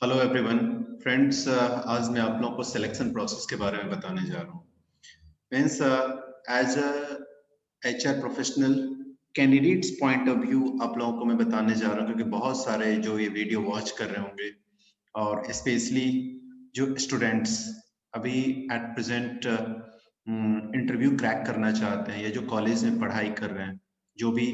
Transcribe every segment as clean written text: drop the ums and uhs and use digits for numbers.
Hello everyone friends, आज मैं आप लोगों को सिलेक्शन प्रोसेस के बारे में बताने जा रहा हूँ। Means as a HR professional candidates point of view आप लोगों को मैं बताने जा रहा हूँ, क्योंकि बहुत सारे जो ये वीडियो वॉच कर रहे होंगे और स्पेशली जो स्टूडेंट्स अभी एट प्रेजेंट इंटरव्यू क्रैक करना चाहते हैं या जो कॉलेज में पढ़ाई कर रहे हैं, जो भी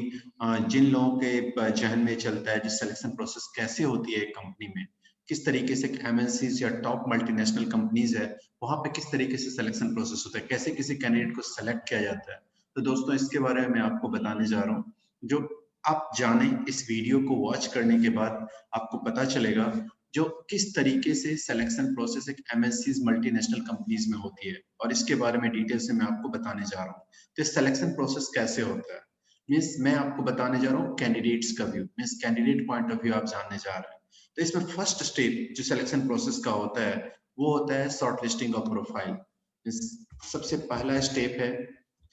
जिन लोगों के जहन में चलता है जो सिलेक्शन प्रोसेस कैसे होती है एक कंपनी में, किस तरीके से एमएनसीज या टॉप मल्टीनेशनल कंपनीज है वहां पे किस तरीके से सिलेक्शन प्रोसेस होता है, कैसे किसी कैंडिडेट को सेलेक्ट किया जाता है। तो दोस्तों इसके बारे में मैं आपको बताने जा रहा हूँ। जो आप जाने इस वीडियो को वॉच करने के बाद आपको पता चलेगा जो किस तरीके से सिलेक्शन प्रोसेस एक एमएनसीज मल्टीनेशनल कंपनीज में होती है, और इसके बारे में डिटेल से मैं आपको बताने जा रहा हूँ। तो सिलेक्शन प्रोसेस कैसे होता है, मीन्स मैं आपको बताने जा रहा हूँ कैंडिडेट्स का view, means candidate point of view आप जानने जा रहे हैं। तो इसमें फर्स्ट स्टेप जो सिलेक्शन प्रोसेस का होता है वो होता है शॉर्ट लिस्टिंग ऑफ प्रोफाइल। सबसे पहला स्टेप है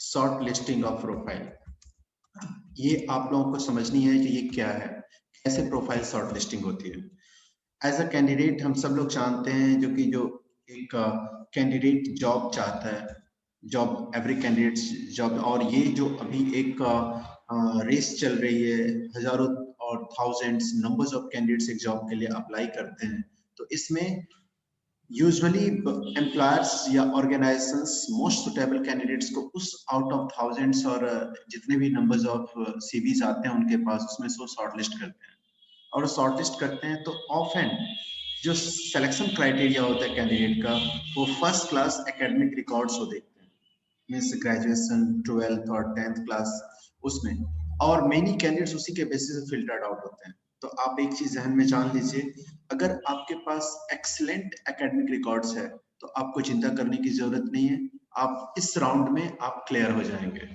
शॉर्ट लिस्टिंग ऑफ प्रोफाइल। ये आप लोगों को समझनी है कि ये क्या है, कैसे प्रोफाइल शॉर्ट लिस्टिंग होती है। एज अ कैंडिडेट हम सब लोग जानते हैं जो एक कैंडिडेट जॉब चाहता है, जॉब एवरी कैंडिडेट जॉब, और ये जो अभी एक रेस चल रही है, हजारों और थाउजेंड्स नंबर्स ऑफ कैंडिडेट्स एक जॉब के लिए अप्लाई करते हैं। तो इसमें यूजुअली एम्प्लॉयर्स या ऑर्गेनाइजेशंस मोस्ट सुटेबल कैंडिडेट्स को उस आउट ऑफ थाउजेंड्स और जितने भी नंबर्स ऑफ सीवीज आते हैं उनके पास, उसमें से शॉर्टलिस्ट करते हैं। और शॉर्टलिस्ट करते हैं तो ऑफन जो सिलेक्शन क्राइटेरिया होता है कैंडिडेट का वो फर्स्ट क्लास एकेडमिक रिकॉर्ड्स को देखते हैं, मीन्स ग्रेजुएशन 12th और 10th क्लास उसमें, और मेनी कैंडिडेट्स उसी के बेसिस से फिल्टर्ड आउट होते हैं। तो आप एक चीज ध्यान में जान लीजिए, अगर आपके पास एक्सीलेंट एकेडमिक रिकॉर्ड्स है तो आपको चिंता करने की जरूरत नहीं है, आप इस राउंड में आप क्लियर हो जाएंगे।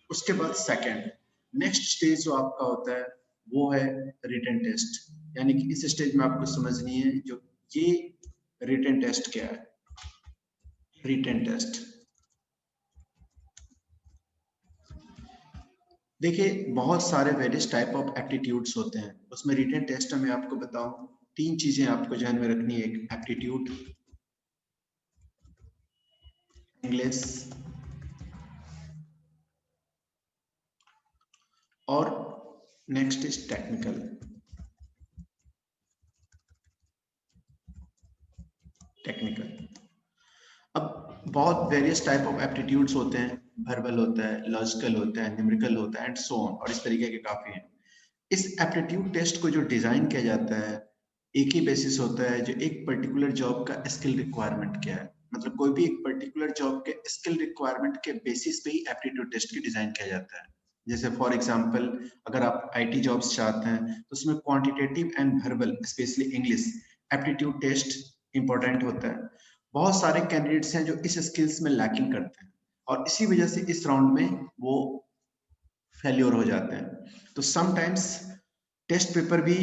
उसके बाद सेकंड नेक्स्ट स्टेज जो आपका होता है वो है रिटन टेस्ट, यानी कि इस स्टेज में आपको समझनी है जो ये रिटन टेस्ट क्या है। रिटन टेस्ट देखिए बहुत सारे वेरियस टाइप ऑफ एप्टीट्यूड्स होते हैं, उसमें रिटन टेस्ट में आपको बताऊं तीन चीजें आपको ध्यान में रखनी है। एक एप्टीट्यूड, इंग्लिश और नेक्स्ट इज टेक्निकल। टेक्निकल अब बहुत वेरियस टाइप ऑफ एप्टीट्यूड्स होते हैं, वर्बल होता है, लॉजिकल होता है, न्यूमेरिकल होता है एंड सो ऑन, और इस तरीके के काफी हैं। इस एप्टीट्यूड टेस्ट को जो डिजाइन किया जाता है एक ही बेसिस होता है, जो एक पर्टिकुलर जॉब का स्किल रिक्वायरमेंट क्या है, मतलब कोई भी एक पर्टिकुलर जॉब के स्किल रिक्वायरमेंट के बेसिस पे ही एप्टीट्यूड टेस्ट की डिजाइन किया जाता है। जैसे फॉर एग्जांपल अगर आप आईटी जॉब्स चाहते हैं तो उसमें quantitative and verbal specially English aptitude test important होता है। बहुत सारे कैंडिडेट्स हैं जो इस स्किल्स में लैकिंग करते हैं और इसी वजह से इस राउंड में वो फेल्योर हो जाते हैं। तो समटाइम्स टेस्ट पेपर भी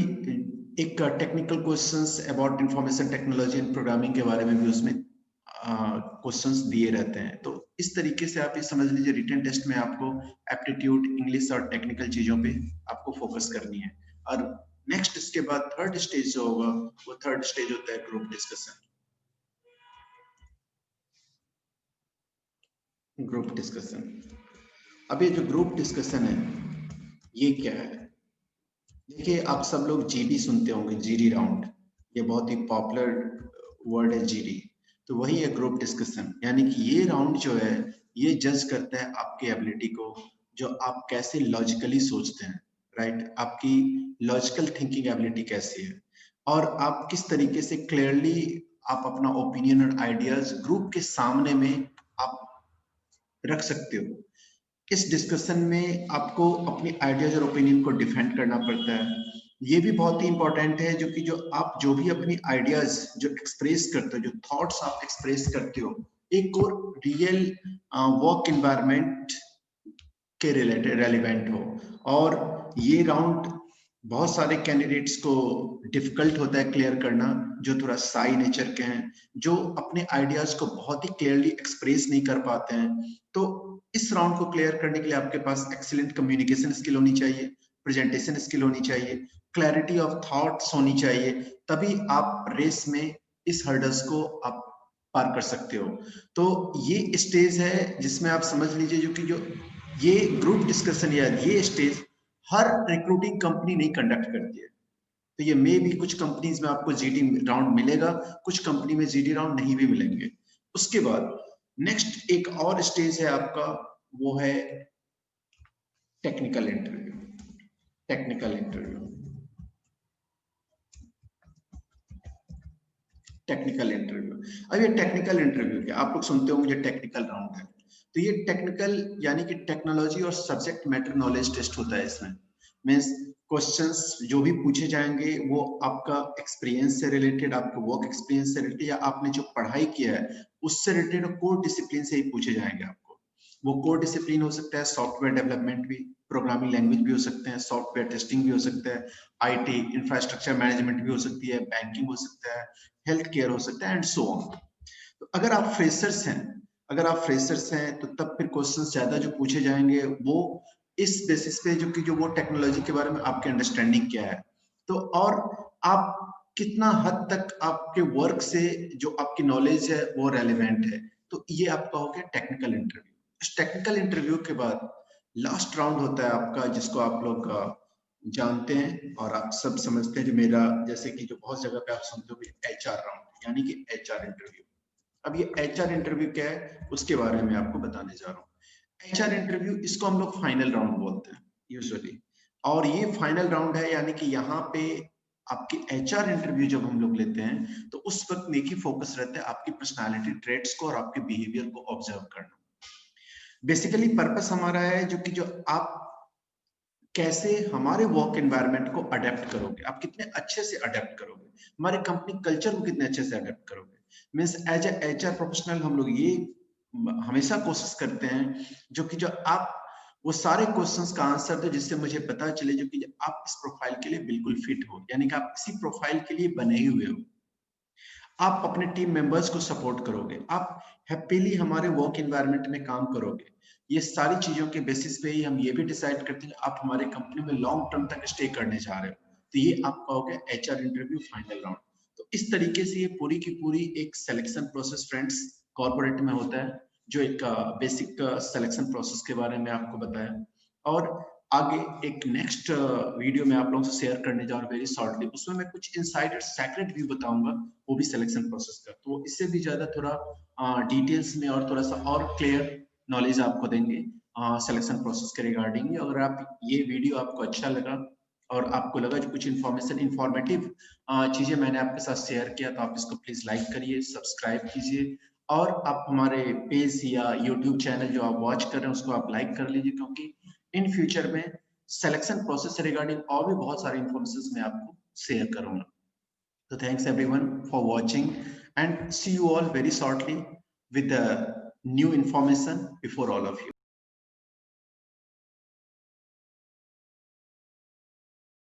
एक technical questions about information technology and programming के बारे में भी उसमें क्वेश्चंस दिए रहते हैं। तो इस तरीके से आप ये समझ लीजिए रिटन टेस्ट में आपको एप्टीट्यूड, इंग्लिश और टेक्निकल चीजों पे आपको फोकस करनी है। और नेक्स्ट इसके बाद थर्ड स्टेज जो होगा वो थर्ड स्टेज होता है ग्रुप डिस्कशन। ग्रुप डिस्कशन, अब ये जो ग्रुप डिस्कशन है ये क्या है? देखिए आप सब लोग जीडी सुनते होंगे, जीडी राउंड, ये बहुत ही पॉपुलर वर्ड है जीडी। तो वही है ग्रुप डिस्कशन, यानी कि ये राउंड जो है ये जज करता है आपकी एबिलिटी को, जो आप कैसे लॉजिकली सोचते हैं, राइट, आपकी लॉजिकल थिंकिंग एबिलिटी कैसी है और आप किस तरीके से क्लियरली आप अपना ओपिनियन और आइडियाज ग्रुप के सामने में आप रख सकते हो। इस डिस्कशन में आपको अपनी आइडियाज और ओपिनियन को डिफेंड करना पड़ता है। ये भी बहुत ही इंपॉर्टेंट है जो कि जो भी अपनी आइडियाज जो एक्सप्रेस करते हो, जो थॉट्स आप एक्सप्रेस करते हो, एक और रियल वर्क इन्वायरमेंट के रिलेटेड रेलिवेंट हो। और ये राउंड बहुत सारे कैंडिडेट्स को डिफिकल्ट होता है क्लियर करना, जो थोड़ा साई नेचर के हैं, जो अपने आइडियाज को बहुत ही क्लियरली एक्सप्रेस नहीं कर पाते हैं। तो इस राउंड को क्लियर करने के लिए आपके पास एक्सीलेंट कम्युनिकेशन स्किल होनी चाहिए, प्रेजेंटेशन स्किल होनी चाहिए, क्लैरिटी ऑफ थॉट्स होनी चाहिए, तभी आप रेस में इस हर्डल्स को आप पार कर सकते हो। तो ये स्टेज है जिसमें आप समझ लीजिए जो ये ग्रुप डिस्कशन या ये स्टेज हर रिक्रूटिंग कंपनी नहीं कंडक्ट करती है। तो ये मे भी कुछ कंपनीज में आपको जीडी राउंड मिलेगा, कुछ कंपनी में जीडी राउंड नहीं भी मिलेंगे। उसके बाद नेक्स्ट एक और स्टेज है आपका, वो है technical interview. Technical interview, technical interview. अब ये टेक्निकल इंटरव्यू क्या, आप लोग सुनते होंगे ये टेक्निकल राउंड है। तो ये टेक्निकल यानी कि टेक्नोलॉजी और सब्जेक्ट मैटर नॉलेज टेस्ट होता है। इसमें मीन्स क्वेश्चंस जो भी पूछे जाएंगे वो आपका एक्सपीरियंस से रिलेटेड, आपके वर्क एक्सपीरियंस से रिलेटेड, या आपने जो पढ़ाई किया है उससे रिलेटेड कोर डिसिप्लिन से ही पूछे जाएंगे आपको। वो कोर डिसिप्लिन हो सकता है सॉफ्टवेयर डेवलपमेंट भी, प्रोग्रामिंग लैंग्वेज भी हो सकते हैं, सॉफ्टवेयर टेस्टिंग भी हो सकता है, आईटी इंफ्रास्ट्रक्चर मैनेजमेंट भी हो सकती है, बैंकिंग हो सकता है, हेल्थ केयर हो सकता है एंड सो ऑन। तो अगर आप फ्रेशर्स हैं, तो तब फिर क्वेश्चंस ज्यादा जो पूछे जाएंगे वो इस बेसिस पे जो वो टेक्नोलॉजी के बारे में आपकी अंडरस्टैंडिंग क्या है, तो और आप कितना हद तक आपके वर्क से जो आपकी नॉलेज है वो रेलेवेंट है। तो ये आपका हो गया टेक्निकल इंटरव्यू। इस टेक्निकल इंटरव्यू के बाद लास्ट राउंड होता है आपका, जिसको आप लोग जानते हैं और आप सब समझते हैं, जो मेरा जैसे कि जो बहुत जगह पे आप सुनते हो एचआर राउंड, यानी कि एचआर इंटरव्यू। अब ये एचआर इंटरव्यू क्या है उसके बारे में आपको बताने जा रहा हूँ। एचआर इंटरव्यू, इसको हम लोग फाइनल राउंड बोलते हैं यूजुअली, और ये फाइनल राउंड है, यानी कि यहाँ पे आपकी एचआर इंटरव्यू जब हम लोग लेते हैं तो उस वक्त एक ही फोकस रहता है आपकी पर्सनालिटी ट्रेट्स को और आपके बिहेवियर को ऑब्जर्व करना। बेसिकली पर्पस हमारा है जो आप कैसे हमारे वर्क एनवायरनमेंट को अडेप्ट करोगे, आप कितने अच्छे से अडेप्ट करोगे, हमारे कंपनी कल्चर को कितने अच्छे से अडेप्ट करोगे। Means as a HR professional हम लोग ये हमेशा कोशिश करते हैं जो आप वो सारे क्वेश्चंस का आंसर दो जिससे मुझे पता चले जो कि आप इस प्रोफाइल के लिए बिल्कुल फिट हो, यानी कि आप इसी प्रोफाइल के लिए बने ही हुए हो। आप अपने टीम मेंबर्स को सपोर्ट करोगे, आप हैप्पीली हमारे वर्क एनवायरनमेंट में काम करोगे। ये सारी चीजों के बेसिस पे ही हम ये भी डिसाइड करते हैं आप हमारे कंपनी में लॉन्ग टर्म तक स्टे करने जा रहे हो। तो ये आपका हो गया एचआर इंटरव्यू फाइनल राउंड। तो इस तरीके से ये पूरी की पूरी एक सिलेक्शन प्रोसेस फ्रेंड्स कॉर्पोरेट में होता है, जो एक बेसिक सिलेक्शन प्रोसेस के बारे में आपको बताया। और आगे एक नेक्स्ट वीडियो में आप लोगों से शेयर करने जा रहा हूँ वेरी शॉर्टली, उसमें मैं कुछ इनसाइडर सेक्रेट व्यू बताऊंगा, वो भी सिलेक्शन प्रोसेस का। तो इससे भी ज्यादा थोड़ा डिटेल्स में और थोड़ा सा और क्लियर नॉलेज आपको देंगे सिलेक्शन प्रोसेस के रिगार्डिंग। अगर आप ये वीडियो आपको अच्छा लगा और आपको लगा जो कुछ इंफॉर्मेटिव चीजें मैंने आपके साथ शेयर किया, तो आप इसको प्लीज लाइक करिए, सब्सक्राइब कीजिए, और आप हमारे पेज या यूट्यूब चैनल जो आप वॉच कर रहे हैं उसको आप लाइक कर लीजिए, क्योंकि इन फ्यूचर में सिलेक्शन प्रोसेस से रिगार्डिंग और भी बहुत सारी इंफॉर्मेशन मैं आपको शेयर करूंगा। तो thanks everyone for watching and see you all very shortly with the new information before all of you.